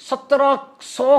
1700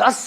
10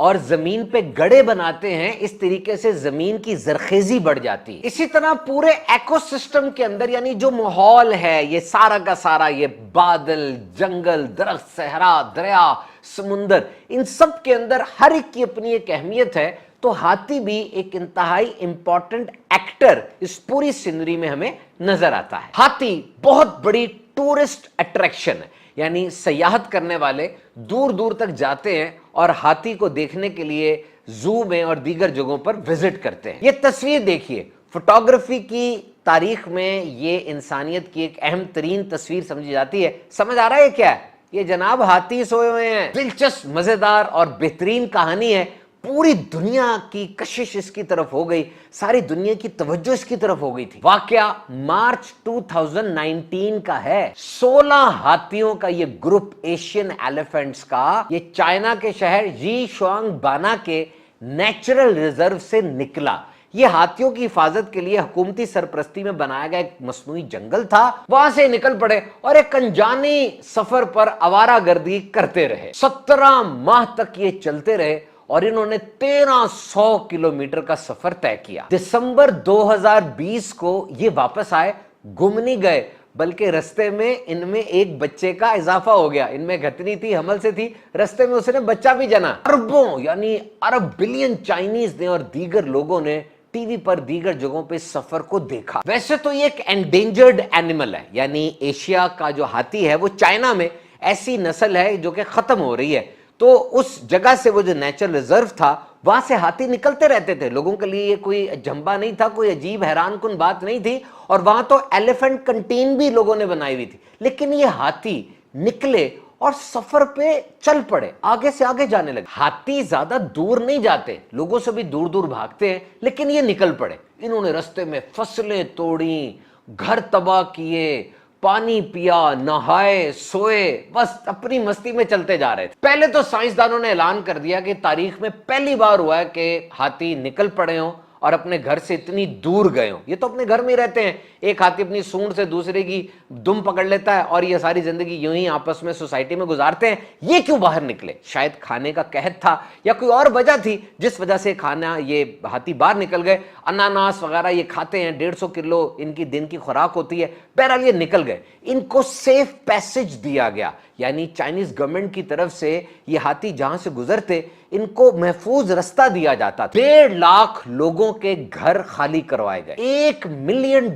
اور زمین پہ گڑے بناتے ہیں، اس طریقے سے زمین کی زرخیزی بڑھ جاتی ہے۔ اسی طرح پورے ایکو سسٹم کے اندر یعنی جو ماحول ہے، یہ سارا کا سارا، یہ بادل، جنگل، درخت، صحرا، دریا، سمندر، ان سب کے اندر ہر ایک کی اپنی ایک اہمیت ہے۔ تو ہاتھی بھی ایک انتہائی امپورٹنٹ ایکٹر اس پوری سینری میں ہمیں نظر آتا ہے۔ ہاتھی بہت بڑی ٹورسٹ اٹریکشن ہے، یعنی سیاحت کرنے والے دور دور تک جاتے ہیں اور ہاتھی کو دیکھنے کے لیے زو میں اور دیگر جگہوں پر وزٹ کرتے ہیں۔ یہ تصویر دیکھیے، فوٹوگرافی کی تاریخ میں یہ انسانیت کی ایک اہم ترین تصویر سمجھی جاتی ہے۔ سمجھ آ رہا ہے کیا ہے؟ یہ جناب ہاتھی سوئے ہوئے ہیں۔ دلچسپ، مزیدار اور بہترین کہانی ہے۔ پوری دنیا کی کشش اس کی طرف ہو گئی، ساری دنیا کی توجہ اس کی طرف ہو گئی تھی۔ واقعہ مارچ 2019 کا ہے۔ 16 ہاتھیوں کا یہ گروپ ایشین ایلیفنٹس کا یہ چائنا کے شہر یی شوانگ بانا کے نیچرل ریزرو سے نکلا۔ یہ ہاتھیوں کی حفاظت کے لیے حکومتی سرپرستی میں بنایا گیا ایک مصنوعی جنگل تھا، وہاں سے نکل پڑے اور ایک انجانی سفر پر آوارہ گردی کرتے رہے۔ 17 ماہ تک یہ چلتے رہے اور انہوں نے 1300 کلومیٹر کا سفر طے کیا۔ دسمبر 2020 کو یہ واپس آئے، گم نہیں گئے بلکہ رستے میں ان میں ایک بچے کا اضافہ ہو گیا۔ ان میں گھتنی تھی، حمل سے تھی، رستے میں اس نے بچہ بھی جنا۔ اربوں یعنی ارب بلین چائنیز نے اور دیگر لوگوں نے ٹی وی پر دیگر جگہوں پہ سفر کو دیکھا۔ ویسے تو یہ ایک انڈینجرڈ اینیمل ہے، یعنی ایشیا کا جو ہاتھی ہے وہ چائنا میں ایسی نسل ہے جو کہ ختم ہو رہی ہے۔ تو اس جگہ سے وہ جو نیچرل ریزرو تھا وہاں سے ہاتھی نکلتے رہتے تھے، لوگوں کے لیے یہ کوئی جھمبا نہیں تھا، کوئی عجیب حیران کن بات نہیں تھی، اور وہاں تو ایلیفنٹ کنٹین بھی لوگوں نے بنائی ہوئی تھی۔ لیکن یہ ہاتھی نکلے اور سفر پہ چل پڑے، آگے سے آگے جانے لگے۔ ہاتھی زیادہ دور نہیں جاتے، لوگوں سے بھی دور دور بھاگتے ہیں، لیکن یہ نکل پڑے۔ انہوں نے رستے میں فصلیں توڑیں، گھر تباہ کیے، پانی پیا، نہائے، سوئے، بس اپنی مستی میں چلتے جا رہے تھے۔ پہلے تو سائنسدانوں نے اعلان کر دیا کہ تاریخ میں پہلی بار ہوا ہے کہ ہاتھی نکل پڑے ہوں اور اپنے گھر سے اتنی دور گئے ہوں۔ یہ تو اپنے گھر میں رہتے ہیں، ایک ہاتھی اپنی سونڈ سے دوسرے کی دم پکڑ لیتا ہے اور یہ ساری زندگی یوں ہی آپس میں سوسائٹی میں گزارتے ہیں۔ یہ کیوں باہر نکلے؟ شاید کھانے کا قحط تھا یا کوئی اور وجہ تھی جس وجہ سے کھانا یہ ہاتھی باہر نکل گئے۔ اناناس وغیرہ یہ کھاتے ہیں، 150 کلو ان کی دن کی خوراک ہوتی ہے۔ بہرحال یہ نکل گئے، ان کو سیف پیسج دیا گیا، یعنی چائنیز گورنمنٹ کی طرف سے یہ ہاتھی جہاں سے گزرتے ان کو محفوظ رستہ دیا جاتا تھا۔ 1.5 لاکھ لوگوں کے گھر خالی کروائے گئے۔ $1 ملین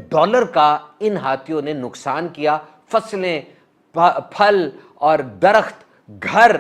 کا ان ہاتھیوں نے نقصان کیا، فصلیں، پھل اور درخت، گھر،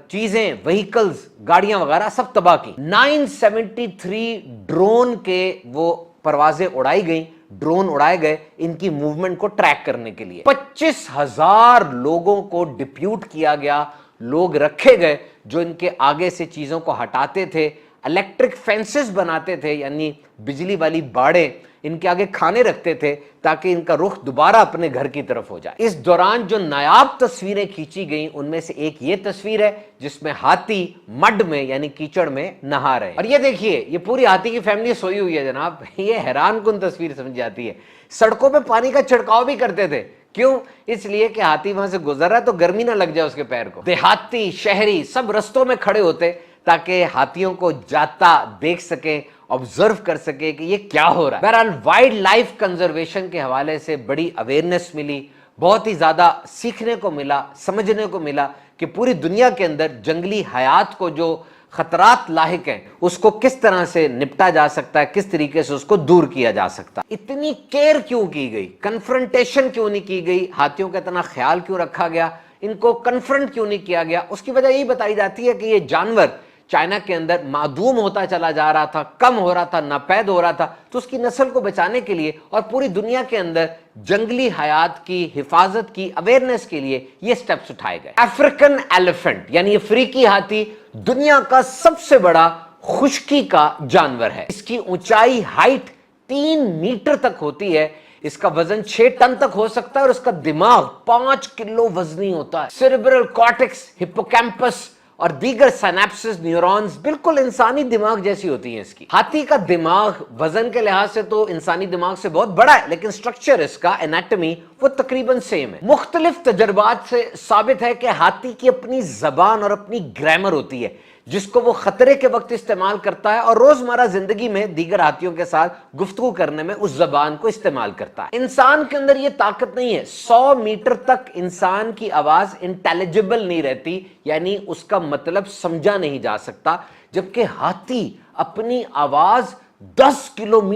چیزیں، وہیکلز، گاڑیاں وغیرہ سب تباہ کی۔ 973 ڈرون کے وہ پروازیں اڑائی گئیں، ڈرون اڑائے گئے ان کی موومنٹ کو ٹریک کرنے کے لیے۔ 25,000 لوگوں کو ڈپیوٹ کیا گیا، لوگ رکھے گئے جو ان کے آگے سے چیزوں کو ہٹاتے تھے، الیکٹرک فینسز بناتے تھے، یعنی بجلی والی باڑیں ان کے آگے کھانے رکھتے تھے تاکہ ان کا رخ دوبارہ اپنے گھر کی طرف ہو جائے۔ اس دوران جو نایاب تصویریں کھینچی گئیں ان میں سے ایک یہ تصویر ہے جس میں ہاتھی مڈ میں یعنی کیچڑ میں نہا رہے ہیں، اور یہ دیکھیے یہ پوری ہاتھی کی فیملی سوئی ہوئی ہے جناب۔ یہ حیران کن تصویر سمجھ جاتی ہے۔ سڑکوں پہ پانی کا چھڑکاؤ بھی کرتے تھے، کیوں؟ اس لیے کہ ہاتھی وہاں سے گزر رہا ہے تو گرمی نہ لگ جائے اس کے پیر کو۔ دیہاتی، شہری سب رستوں میں کھڑے ہوتے تاکہ ہاتھیوں کو جاتا دیکھ سکیں، آبزرو کر سکے کہ یہ کیا ہو رہا ہے۔ بہرحال وائلڈ لائف کنزرویشن کے حوالے سے بڑی اویئرنیس ملی، بہت ہی زیادہ سیکھنے کو ملا، سمجھنے کو ملا کہ پوری دنیا کے اندر جنگلی حیات کو جو خطرات لاحق ہیں اس کو کس طرح سے نپٹا جا سکتا ہے، کس طریقے سے اس کو دور کیا جا سکتا ہے۔ اتنی کیئر کیوں کی گئی، کنفرنٹیشن کیوں نہیں کی گئی، ہاتھیوں کا اتنا خیال کیوں رکھا گیا، ان کو کنفرنٹ کیوں نہیں کیا گیا؟ اس کی وجہ یہی بتائی جاتی ہے کہ یہ جانور چائنا کے اندر معدوم ہوتا چلا جا رہا تھا، کم ہو رہا تھا، ناپید ہو رہا تھا، تو اس کی نسل کو بچانے کے لیے اور پوری دنیا کے اندر جنگلی حیات کی حفاظت کی اویئرنیس کے لیے یہ سٹیپس اٹھائے گئے۔ افریکن ایلیفنٹ یعنی افریقی ہاتھی دنیا کا سب سے بڑا خشکی کا جانور ہے۔ اس کی اونچائی ہائٹ 3 میٹر تک ہوتی ہے، اس کا وزن 6 ٹن تک ہو سکتا ہے اور اس کا دماغ 5 کلو وزنی ہوتا ہے۔ سیریبرل کارٹیکس، ہپوکیمپس اور دیگر سینپسز، نیورونز بالکل انسانی دماغ جیسی ہوتی ہیں اس کی۔ ہاتھی کا دماغ وزن کے لحاظ سے تو انسانی دماغ سے بہت بڑا ہے، لیکن سٹرکچر اس کا، انیٹمی، وہ تقریباً سیم ہے۔ مختلف تجربات سے ثابت ہے کہ ہاتھی کی اپنی زبان اور اپنی گرامر ہوتی ہے۔ جس کو وہ خطرے کے وقت استعمال کرتا ہے اور روزمرہ زندگی میں دیگر ہاتھیوں کے ساتھ گفتگو کرنے میں اس زبان کو استعمال کرتا ہے۔ انسان کے اندر یہ طاقت نہیں ہے، 100 میٹر تک انسان کی آواز انٹیلیجبل نہیں رہتی، یعنی اس کا مطلب سمجھا نہیں جا سکتا، جبکہ ہاتھی اپنی آواز 10 کلومیٹر